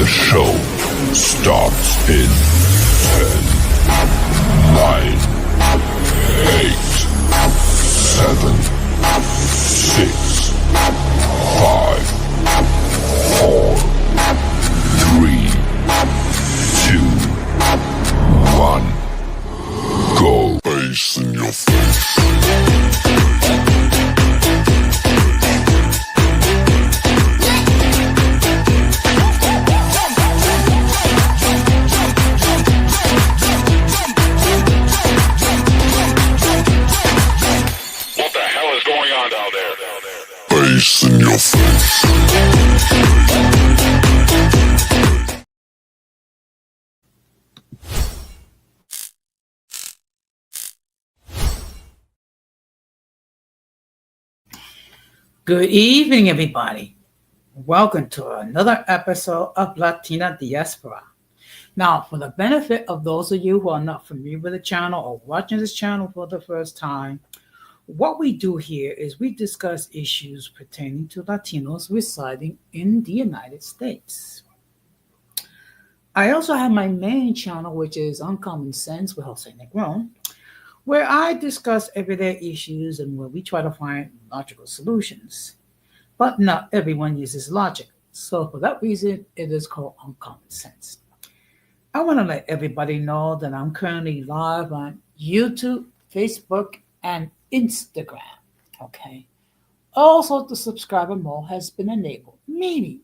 show starts in 10, 9, 8, 7, 6, 5, 4, 3, 2, 1. Go. Bass in your face. Bass in your face. Good evening, everybody. Welcome to another episode of Latina Diaspora. Now, for the benefit of those of you who are not familiar with the channel or watching this channel for the first time, what we do here is we discuss issues pertaining to Latinos residing in the United States. I also have my main channel, which is Uncommon Sense with Jose Negron, where I discuss everyday issues and where we try to find logical solutions. But not everyone uses logic. So for that reason, it is called Uncommon Sense. I want to let everybody know that I'm currently live on YouTube, Facebook, and Instagram. Okay. Also, the subscriber mode has been enabled, meaning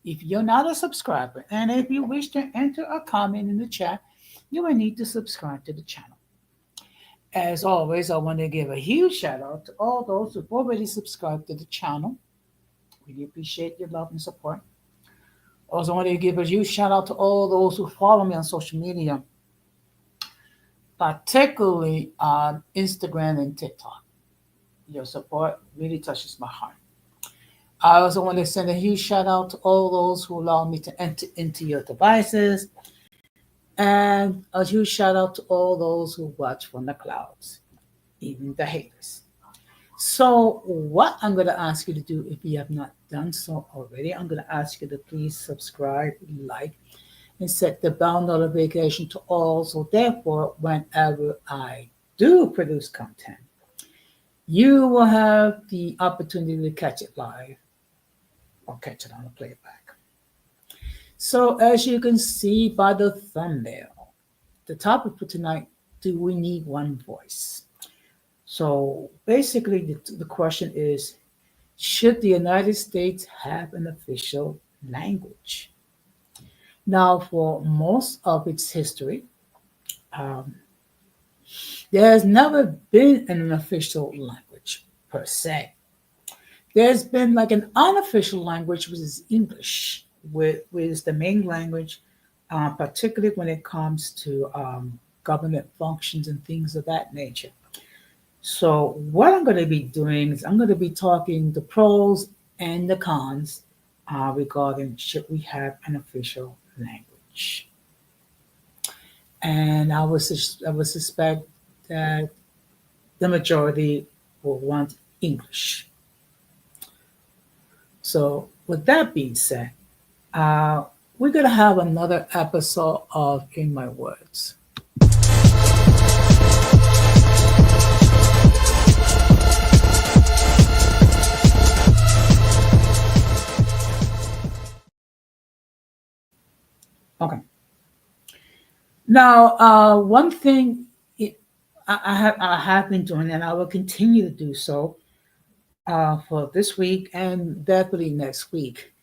if you're not a subscriber and if you wish to enter a comment in the chat, you will need to subscribe to the channel. As always, I want to give a huge shout out to all those who've already subscribed to the channel. Really appreciate your love and support. Also, I want to give a huge shout out to all those who follow me on social media, particularly on Instagram and TikTok. Your support really touches my heart. I also want to send a huge shout out to all those who allow me to enter into your devices. And a huge shout out to all those who watch from the clouds, even the haters. So, what I'm going to ask you to do, if you have not done so already, I'm going to ask you to please subscribe, like, and set the bell notification to all. So, therefore, whenever I do produce content, you will have the opportunity to catch it live or catch it on the playback. So, as you can see by the thumbnail, the topic for tonight, do we need one voice? So basically, the question is, should the United States have an official language? Now, for most of its history, um, there has never been an official language per se. There's been like an unofficial language, which is English, which is the main language, particularly when it comes to government functions and things of that nature. So, what I'm going to be doing is I'm going to be talking the pros and the cons regarding should we have an official language. And I would suspect that the majority will want English. So, with that being said, we're going to have another episode of In My Words. Okay. Now, one thing I have been doing, and I will continue to do so for this week and definitely next week,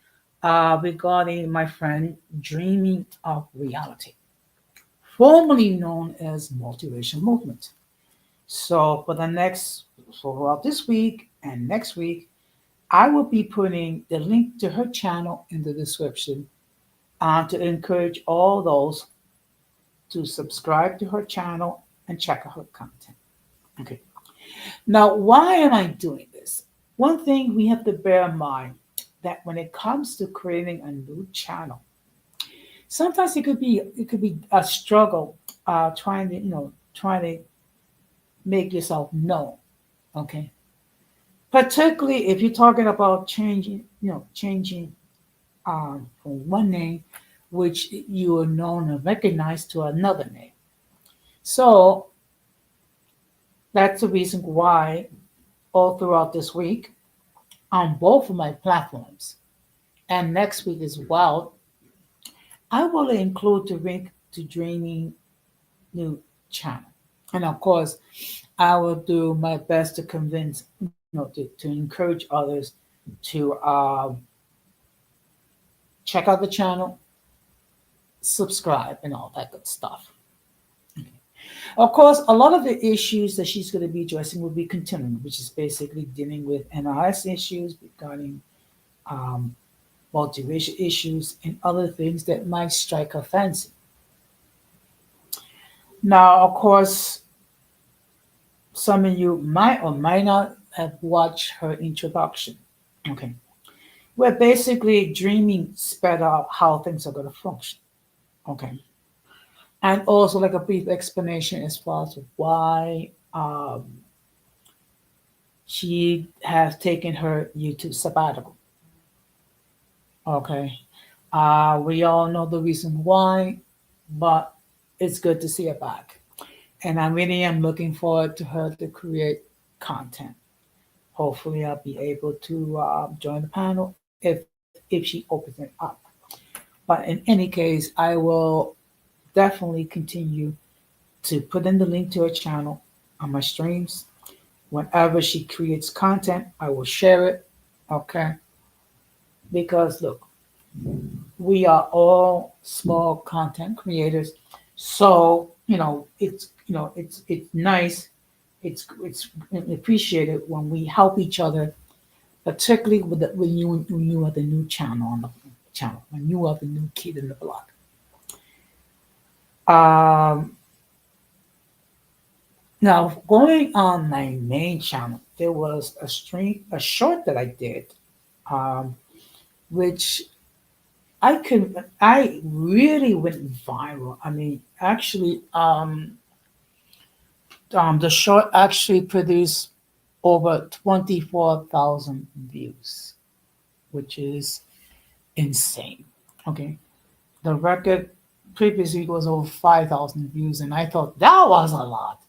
regarding my friend Dreaming of Reality, formerly known as Multiracial Movement. So throughout this week and next week, I will be putting the link to her channel in the description to encourage all those to subscribe to her channel and check out her content. Okay. Now, why am I doing this? One thing we have to bear in mind that when it comes to creating a new channel, sometimes it could be a struggle trying to make yourself known. Okay. Particularly if you're talking about changing from one name, which you are known and recognized to another name. So that's the reason why all throughout this week on both of my platforms and next week as well, I will include the link to Dreaming New channel. And of course, I will do my best to convince, to encourage others to check out the channel, subscribe, and all that good stuff. Of course, a lot of the issues that she's going to be addressing will be continuing, which is basically dealing with NRS issues regarding um, multiracial issues and other things that might strike her fancy. Now, of course, some of you might or might not have watched her introduction. Okay. We're basically dreaming spelled out how things are going to function. Okay. And also like a brief explanation as far as why she has taken her YouTube sabbatical. Okay. We all know the reason why, but it's good to see her back. And I really am looking forward to her to create content. Hopefully, I'll be able to join the panel if she opens it up. But in any case, I will definitely continue to put in the link to her channel on my streams. Whenever she creates content, I will share it. Okay. Because look, we are all small content creators. So, it's nice. It's appreciated when we help each other, particularly when you are the new channel on the channel, when you are the new kid in the block. Um, Now, going on my main channel, there was a short that I did, um, which I really went viral. I mean, actually, the short actually produced over 24,000 views, which is insane. Okay. The record previously was over 5,000 views, and I thought that was a lot.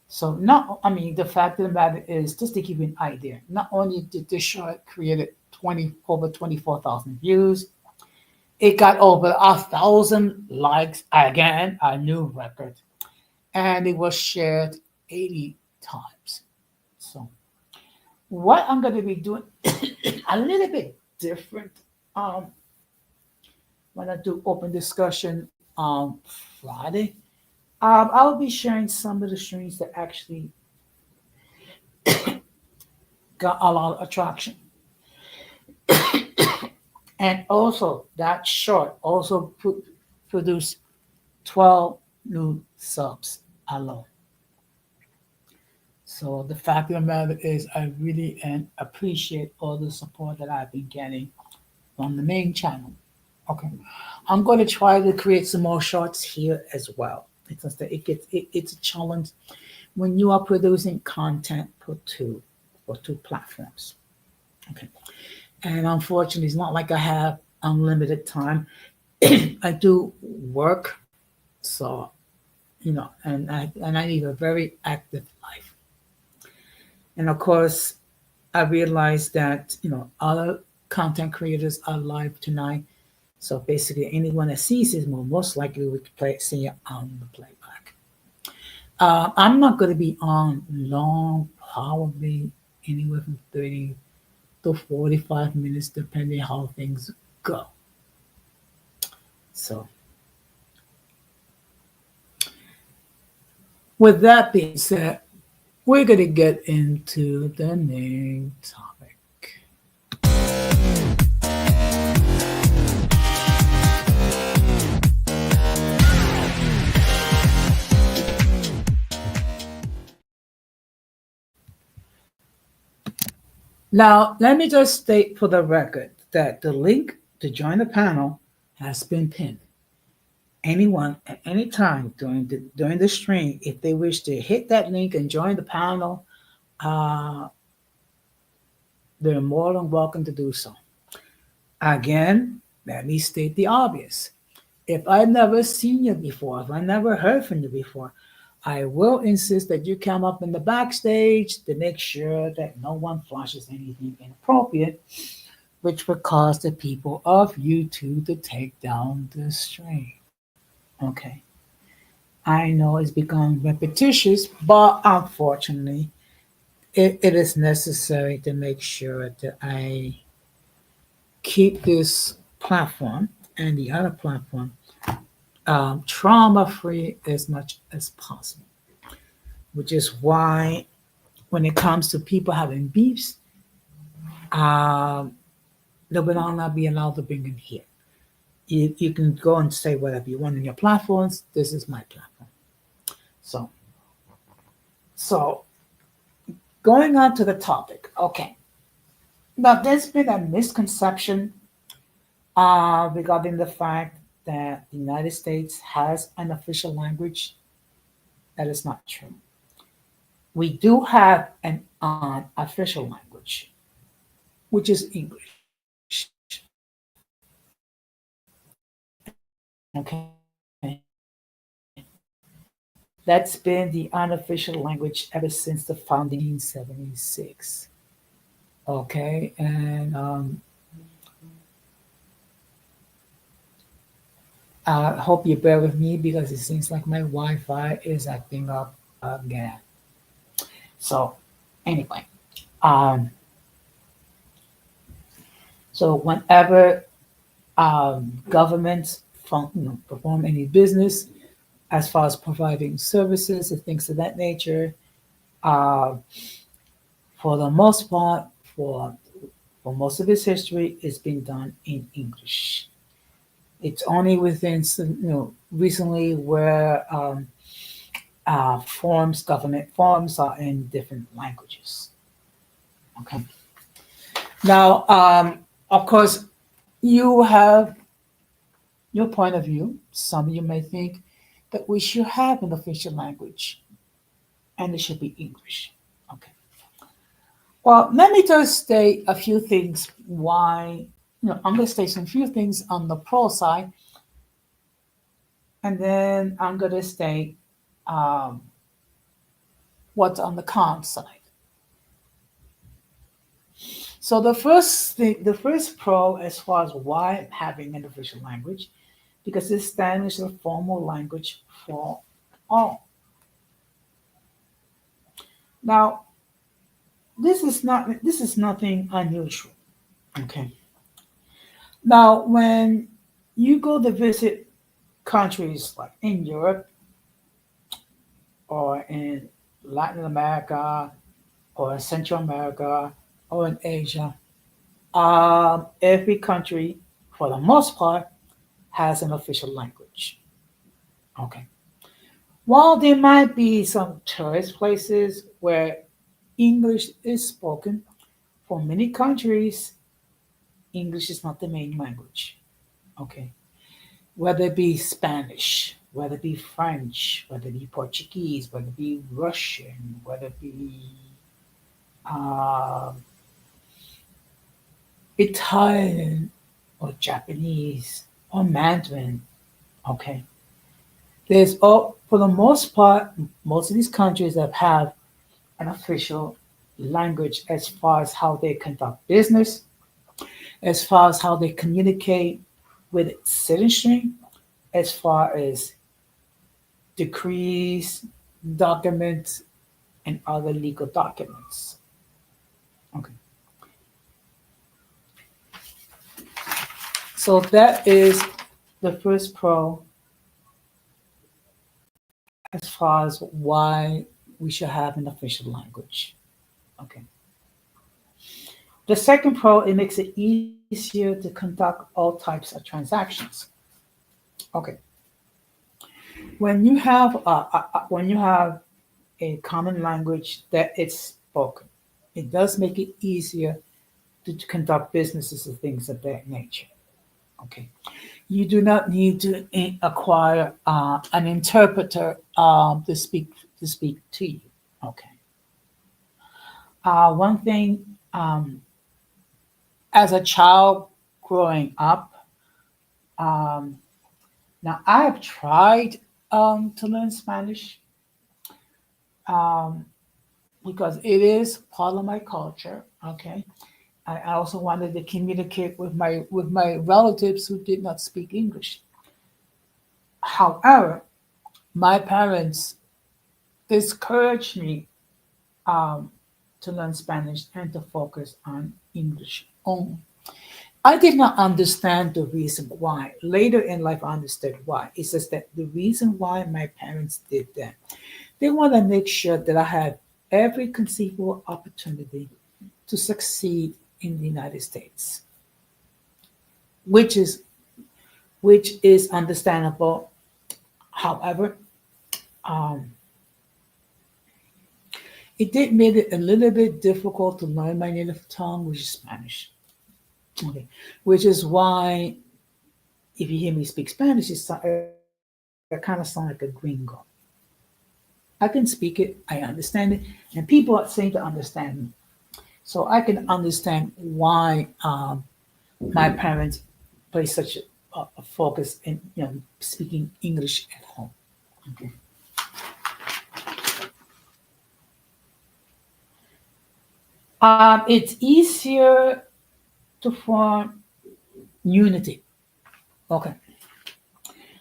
So not, I mean, the fact of the matter is, just to give you an idea, not only did this short created over 24,000 views, it got over 1,000 likes, again, a new record, and it was shared 80 times. So what I'm going to be doing a little bit different um, when I do open discussion on Friday. I'll be sharing some of the streams that actually got a lot of attraction. And also, that short also produced 12 new subs alone. So the fact of the matter is, I really appreciate all the support that I've been getting from the main channel. Okay, I'm going to try to create some more shorts here as well. It's just that it's a challenge when you are producing content for two platforms. Okay, and unfortunately, it's not like I have unlimited time. I do work, so and I need a very active life. And of course, I realized that other content creators are live tonight. So basically, anyone that sees this will most likely would see it on the playback. I'm not going to be on long, probably anywhere from 30 to 45 minutes, depending how things go. So, with that being said, we're going to get into the main topic. Now, let me just state for the record that the link to join the panel has been pinned. Anyone at any time during the stream, if they wish to hit that link and join the panel, uh, they're more than welcome to do so. Again, let me state the obvious. If I've never seen you before, if I never heard from you before, I will insist that you come up in the backstage to make sure that no one flashes anything inappropriate, which would cause the people of YouTube to take down the stream. Okay. I know it's become repetitious, but unfortunately, it is necessary to make sure that I keep this platform and the other platform trauma free as much as possible, which is why when it comes to people having beefs, um, they will not be allowed to bring in here. You can go and say whatever you want on your platforms. This is my platform. So, so going on to the topic. Okay. Now, there's been a misconception regarding the fact that the United States has an official language. That is not true. We do have an unofficial language, which is English. Okay. That's been the unofficial language ever since the founding in 1976. Okay. And I hope you bear with me because it seems like my Wi Fi is acting up again. So, anyway, um, so whenever governments perform any business as far as providing services and things of that nature, uh, for the most part, for for most of its history, it's been done in English. It's only within recently where forms, government forms, are in different languages. Okay. Now, of course, you have your point of view. Some of you may think that we should have an official language and it should be English. Okay. Well, let me just state a few things why, I'm going to state some few things on the pro side, and then I'm going to state um, what's on the con side. So the first pro as far as why having an official language, because it establishes a formal language for all. Now, this is nothing unusual. Okay. Now, when you go to visit countries like in Europe or in Latin America or in Central America or in Asia, every country, for the most part, has an official language. Okay. While there might be some tourist places where English is spoken, for many countries, English is not the main language. Okay. Whether it be Spanish, whether it be French, whether it be Portuguese, whether it be Russian, whether it be uh, Italian or Japanese or Mandarin. Okay. There's all for the most part, most of these countries that have an official language as far as how they conduct business, as far as how they communicate with citizenry, as far as decrees, documents, and other legal documents. Okay. So that is the first pro as far as why we should have an official language. Okay. The second pro, it makes it easier to conduct all types of transactions. Okay. When you have a common language that it's spoken, it does make it easier to conduct businesses and things of that nature. Okay. You do not need to acquire an interpreter to speak to you. Okay. One thing, as a child growing up, Um, Now, I have tried to learn Spanish um, because it is part of my culture. Okay, I also wanted to communicate with my relatives who did not speak English. However, my parents discouraged me um, to learn Spanish and to focus on English only. I did not understand the reason why. Later in life, I understood why. It's just that the reason why my parents did that, they want to make sure that I had every conceivable opportunity to succeed in the United States, which is which is understandable. However, um, it did make it a little bit difficult to learn my native tongue, which is Spanish. Okay, which is why if you hear me speak Spanish, it kind of sound like a gringo. I can speak it, I understand it, and people seem to understand me. So I can understand why my parents place such a focus in speaking English at home. Okay. It's easier to form unity. Okay.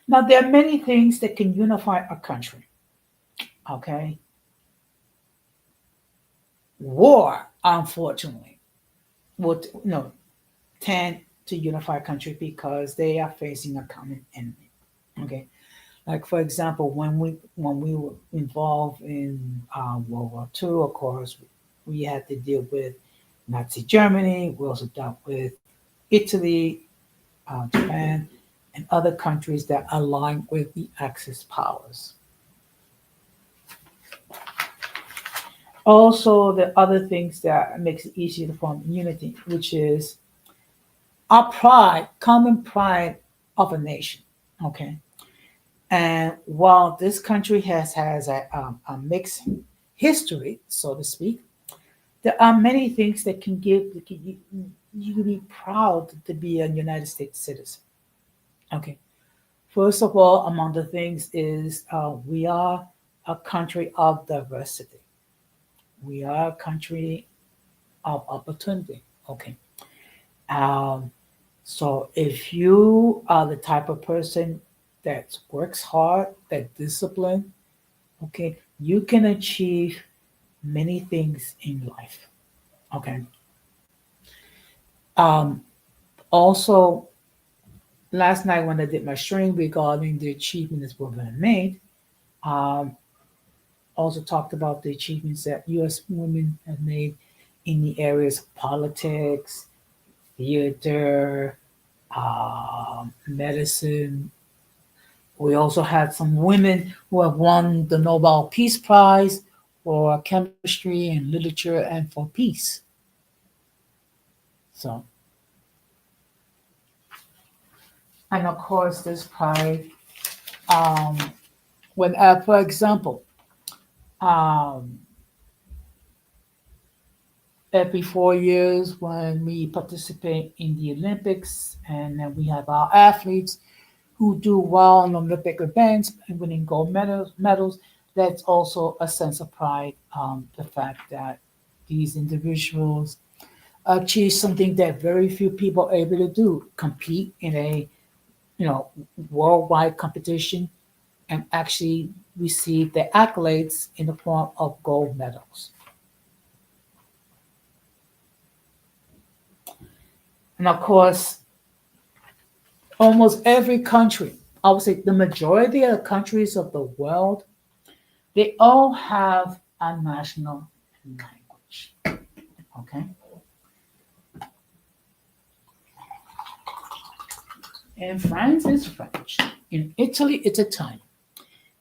Now there are many things that can unify a country. Okay. War, unfortunately, would tend to unify a country because they are facing a common enemy. Okay. Like for example, when we were involved in World War II, of course, we had to deal with Nazi Germany. We also dealt with Italy, Japan, and other countries that align with the Axis powers. Also, the other things that makes it easier to form unity, which is our pride, common pride of a nation. Okay, and while this country has a mixed history, so to speak, there are many things that can give you can be proud to be a United States citizen. Okay, first of all, among the things is we are a country of diversity. We are a country of opportunity. Okay, um, so if you are the type of person that works hard, that discipline, okay, you can achieve many things in life. Okay. Um, Also, last night when I did my stream regarding the achievements women made, um, also talked about the achievements that U.S. women have made in the areas of politics, theater, medicine. We also had some women who have won the Nobel Peace Prize for chemistry and literature and for peace. So, and of course, this pride, um, when, for example, um, every 4 years when we participate in the Olympics, and then we have our athletes who do well in Olympic events and winning gold medals. That's also a sense of pride. The fact that these individuals achieve something that very few people are able to do: compete in a you know worldwide competition and actually receive the accolades in the form of gold medals. And of course, almost every country, I would say the majority of the countries of the world, they all have a national language. Okay. In France, it's French. In Italy, it's Italian.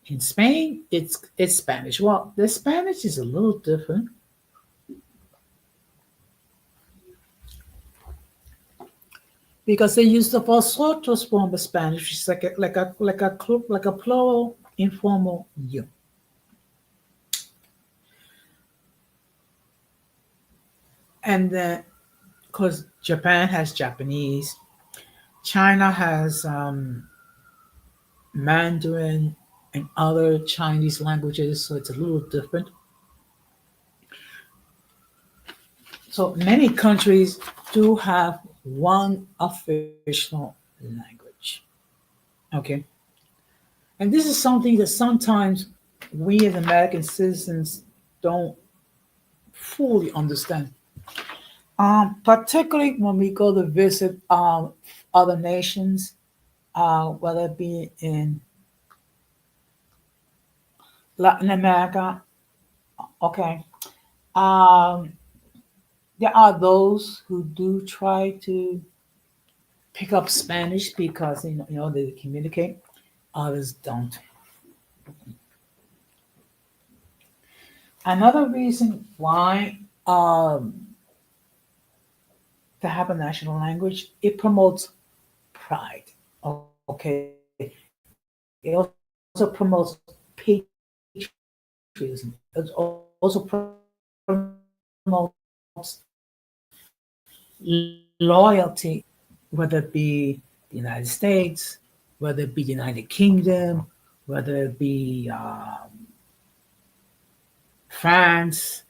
In Spain, it's Spanish. Well, the Spanish is a little different because they use the falsettos form of Spanish, which is like a plural informal you. And then, because Japan has Japanese, China has Mandarin and other Chinese languages, so it's a little different. So many countries do have one official language. Okay. And this is something that sometimes we as American citizens don't fully understand. Particularly when we go to visit other nations, whether it be in Latin America, okay. Um, there are those who do try to pick up Spanish because they communicate. Others don't. Another reason why to have a national language, it promotes pride. Okay, it also promotes patriotism. It also promotes loyalty, whether it be the United States, whether it be the United Kingdom, whether it be France,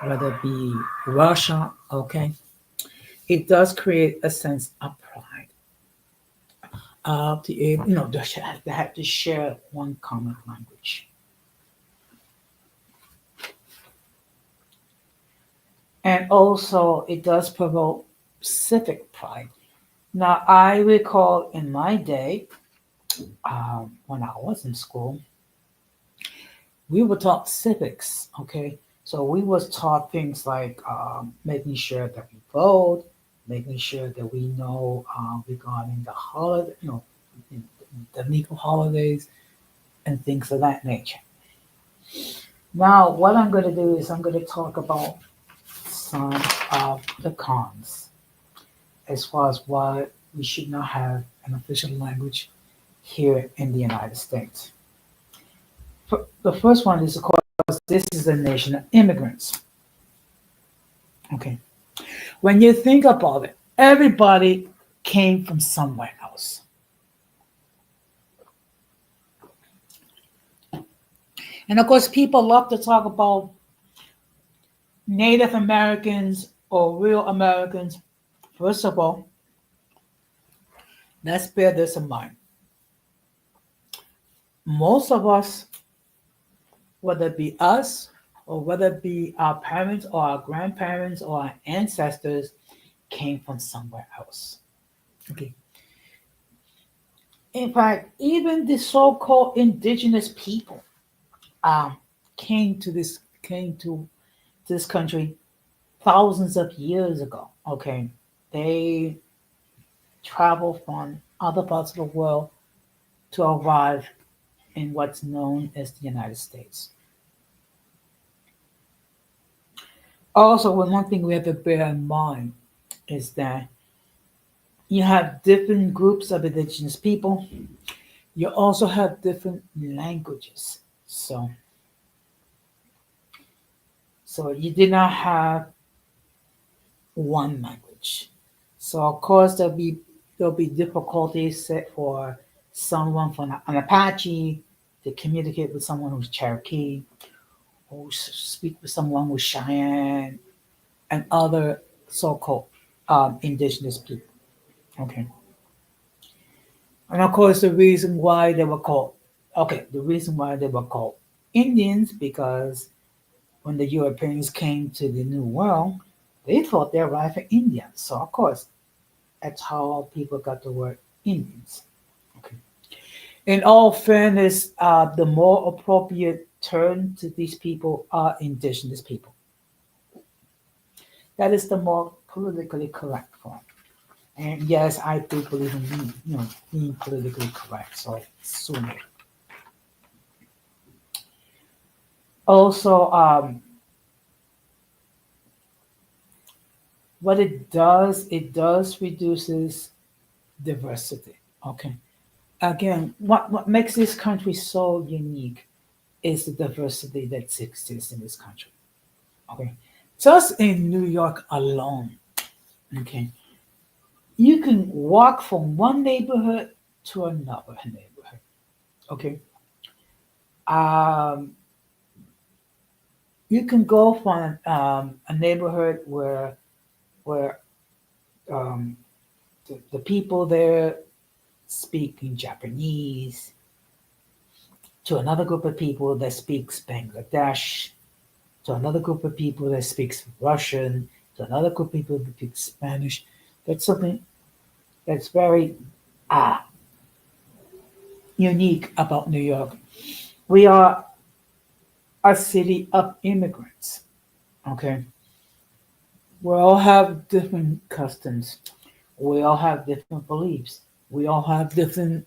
whether it be Russia. Okay, it does create a sense of pride. They have to share one common language. And also, it does promote civic pride. Now, I recall in my day, when I was in school, we were taught civics. Okay, so we was taught things like making sure that we vote, making sure that we know regarding the holiday, the legal holidays and things of that nature. Now, what I'm going to do is I'm going to talk about some of the cons as far as why we should not have an official language here in the United States. The first one is, of course, this is a nation of immigrants. Okay. When you think about it, everybody came from somewhere else. And of course, people love to talk about Native Americans or real Americans. First of all, let's bear this in mind. Most of us, whether it be us or whether it be our parents or our grandparents or our ancestors, came from somewhere else. Okay. In fact, even the so-called indigenous people um, came to this country thousands of years ago. Okay, they traveled from other parts of the world to arrive in what's known as the United States. Also, one thing we have to bear in mind is that you have different groups of indigenous people. You also have different languages. So you did not have one language. So of course there'll be difficulties set for someone from an Apache to communicate with someone who's Cherokee, or speak with someone who's Cheyenne, and other so-called indigenous people. Okay, and of course the reason why they were called Indians because when the Europeans came to the New World, they thought they arrived from India. So of course that's how people got the word Indians. Okay. In all fairness, the more appropriate term to these people are indigenous people. That is the more politically correct form. And yes, I do believe in being politically correct. So sooner. Also, what it does reduces diversity. Okay. Again, what makes this country so unique is the diversity that exists in this country. Okay. Just in New York alone, okay, You can walk from one neighborhood to another neighborhood. Okay. Um, you can go from a neighborhood where um, the people there speak in Japanese to another group of people that speaks Bangladesh, to another group of people that speaks Russian, to another group of people that speak Spanish. That's something that's very ah unique about New York. We are a city of immigrants. Okay, we all have different customs. We all have different beliefs. We all have different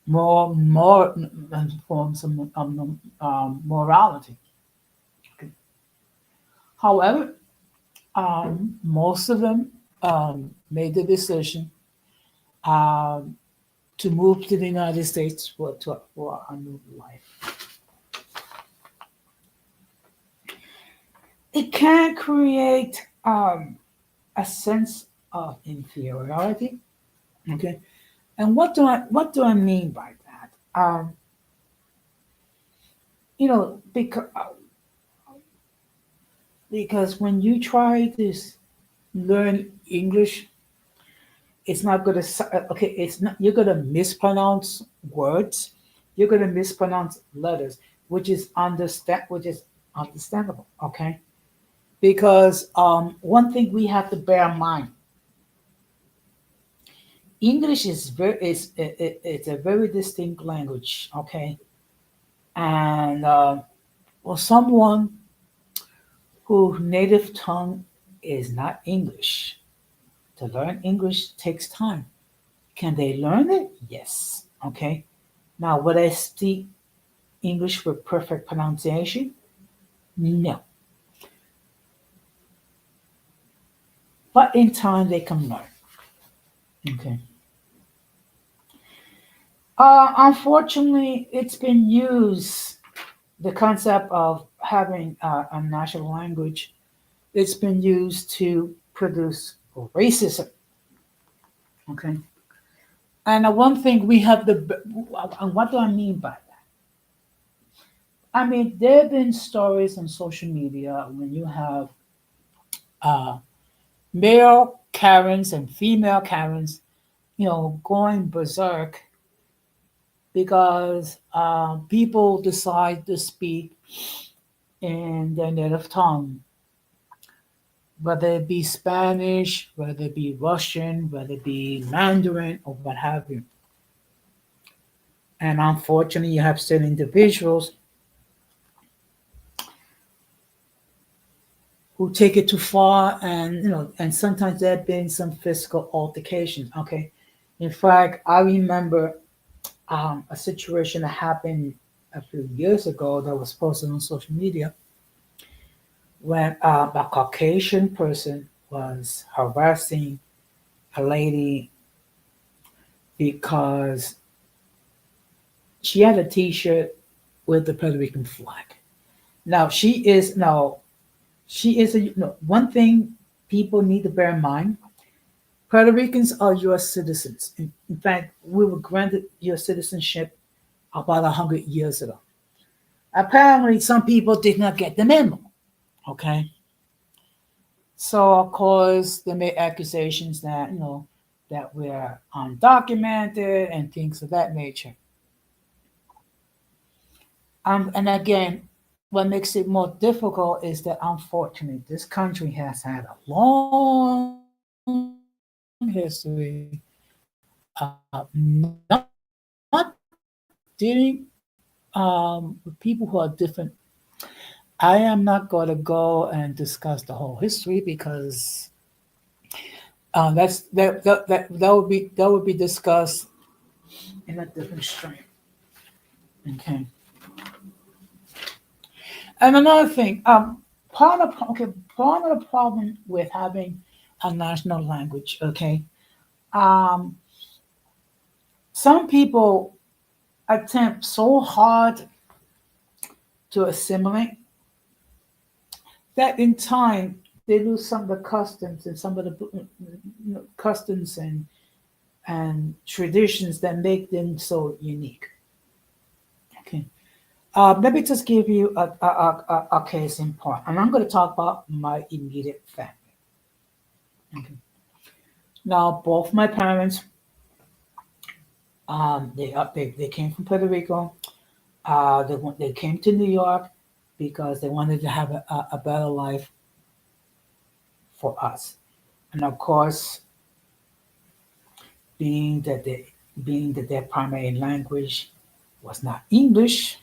more forms of morality. Okay. However, most of them made the decision um, to move to the United States for a new life. It can create a sense of inferiority. Okay, and what do I mean by that? Because when you try to learn English, it's not going to okay. It's not you're going to mispronounce words. You're going to mispronounce letters, which is understandable. Okay, because one thing we have to bear in mind: English is it's a very distinct language. Okay, and for someone whose native tongue is not English, to learn English takes time. Can they learn it? Yes. Okay. Now, would I speak English with perfect pronunciation? No. But in time, they can learn. Okay. Unfortunately, it's been used, the concept of having a national language, it's been used to produce racism. Okay. And one thing we have and what do I mean by that? I mean, there have been stories on social media when you have uh, male Karens and female Karens, going berserk because people decide to speak in their native tongue, whether it be Spanish, whether it be Russian, whether it be Mandarin, or what have you. And unfortunately, you have certain individuals who take it too far, and and sometimes there have been some physical altercations. Okay, in fact, I remember a situation that happened a few years ago that was posted on social media when a Caucasian person was harassing a lady because she had a T-shirt with the Puerto Rican flag. Now she is a one thing people need to bear in mind. Puerto Ricans are U.S. citizens. In fact, we were granted U.S. citizenship about 100 years ago. Apparently, some people did not get the memo. Okay, so of course they made accusations that that we're undocumented and things of that nature. And again, what makes it more difficult is that unfortunately this country has had a long history not dealing with people who are different. I am not going to go and discuss the whole history because that would be discussed in a different stream. Okay. And another thing, part of the problem with having a national language, okay, um, some people attempt so hard to assimilate that in time they lose some of the customs and some of the customs and traditions that make them so unique. Okay. Let me just give you a case in point, and I'm going to talk about my immediate family. Okay. Now, both my parents, they came from Puerto Rico. They came to New York because they wanted to have a better life for us, and of course, being that they being that their primary language was not English,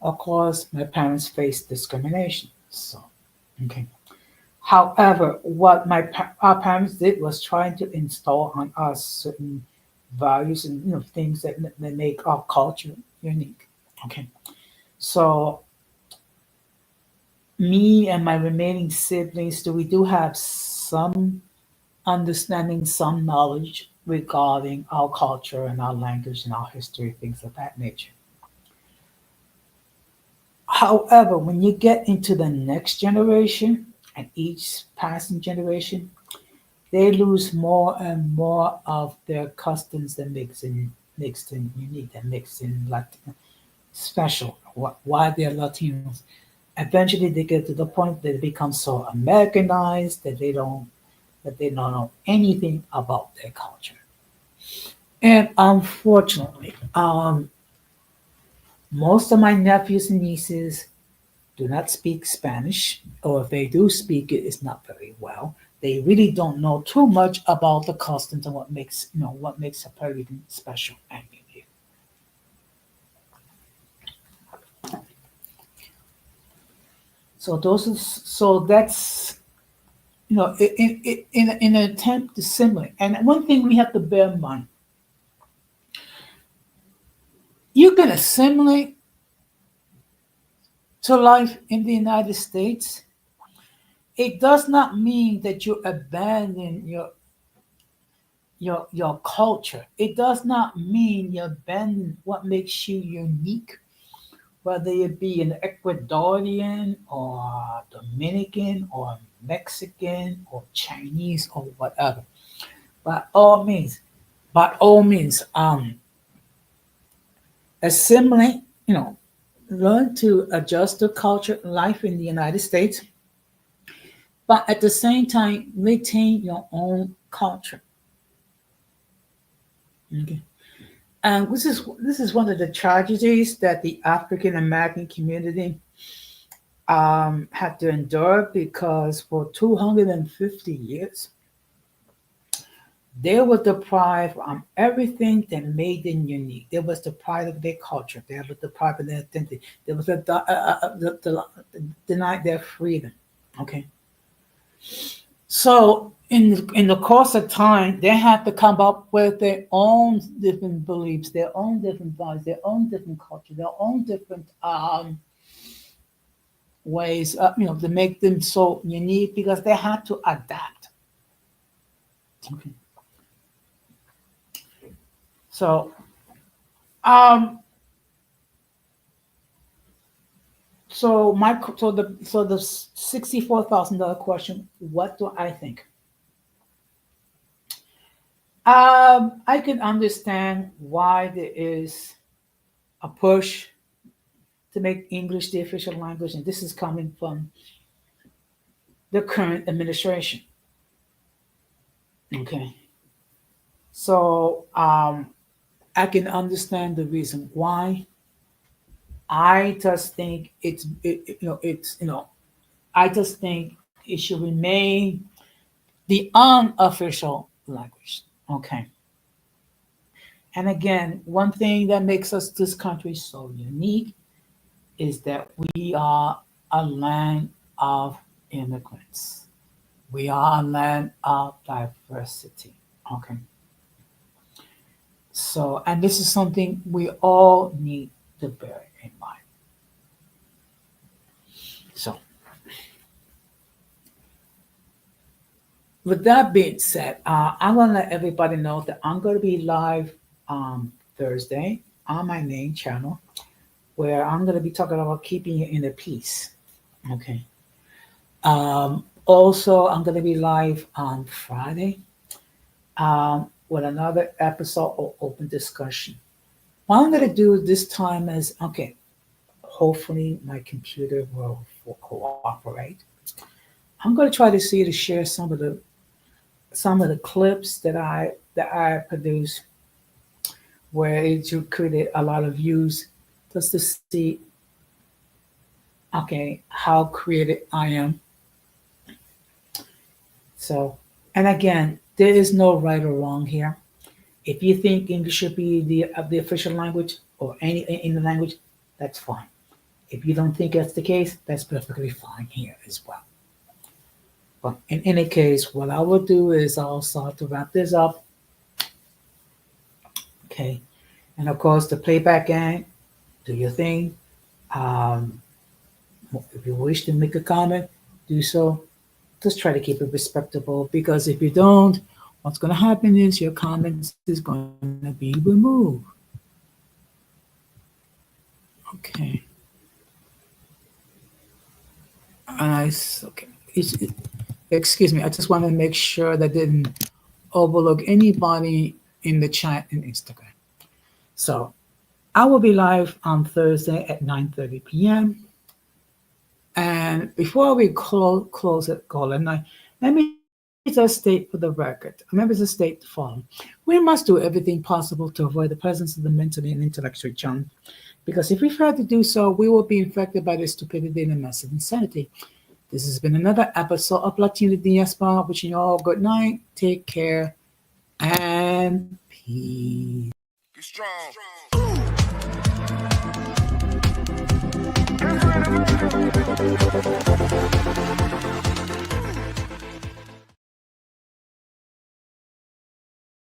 of course, my parents faced discrimination. So, okay. However, what our parents did was trying to install on us certain values and things that make our culture unique. Okay, so me and my remaining siblings, we do have some understanding, some knowledge regarding our culture and our language and our history, things of that nature. However, when you get into the next generation and each passing generation, they lose more and more of their customs that makes them unique, that makes them Latin, special. Why they're Latinos. Eventually, they get to the point that they become so Americanized that they don't know anything about their culture. And unfortunately, most of my nephews and nieces do not speak Spanish, or if they do speak it, it's not very well. They really don't know too much about the customs and what makes a Puerto Rican special and unique. So that's in an attempt to simulate. And one thing we have to bear in mind: you can assimilate to life in the United States. It does not mean that you abandon your culture. It does not mean you abandon what makes you unique, whether it be an Ecuadorian or Dominican or Mexican or Chinese or whatever. By all means, assimilate. Learn to adjust to culture life in the United States, but at the same time retain your own culture. Okay. And this is one of the tragedies that the African American community had to endure, because for 250 years they were deprived everything that made them unique. They was deprived of their culture. They were deprived of their identity. They was denied their freedom. Okay. So in the course of time, they had to come up with their own different beliefs, their own different values, their own different culture, their own different ways, to make them so unique, because they had to adapt. Okay. So, the $64,000 question: what do I think? I can understand why there is a push to make English the official language, and this is coming from the current administration. Okay, so I can understand the reason why. I just think I just think it should remain the unofficial language. Okay. And again, one thing that makes us this country so unique is that we are a land of immigrants. We are a land of diversity. Okay. So, and this is something we all need to bear in mind. So, with that being said, I want to let everybody know that I'm going to be live Thursday on my main channel, where I'm going to be talking about keeping your inner peace. Okay. Also, I'm going to be live on Friday with another episode of Open Discussion. What I'm going to do this time is okay, hopefully my computer will cooperate. I'm going to try to see to share some of the clips that I produced where it created a lot of views just to see okay how creative I am. So, and again, there is no right or wrong here. If you think English should be the official language or any the language, that's fine. If you don't think that's the case, that's perfectly fine here as well. But in any case, what I will do is I'll start to wrap this up. Okay, and of course the playback gang, do your thing. Um, if you wish to make a comment, do so. Just try to keep it respectable because if you don't, what's going to happen is your comments is going to be removed. Okay. Okay. Excuse me. I just want to make sure that I didn't overlook anybody in the chat in Instagram. So I will be live on Thursday at 9:30 p.m. And before we close it, call at night, let me just state for the record, members of state the following. We must do everything possible to avoid the presence of the mentally and intellectually challenged, because if we fail to do so, we will be infected by the stupidity and the massive insanity. This has been another episode of Latino Diaspora, wishing you all good night, take care, and peace. Be strong.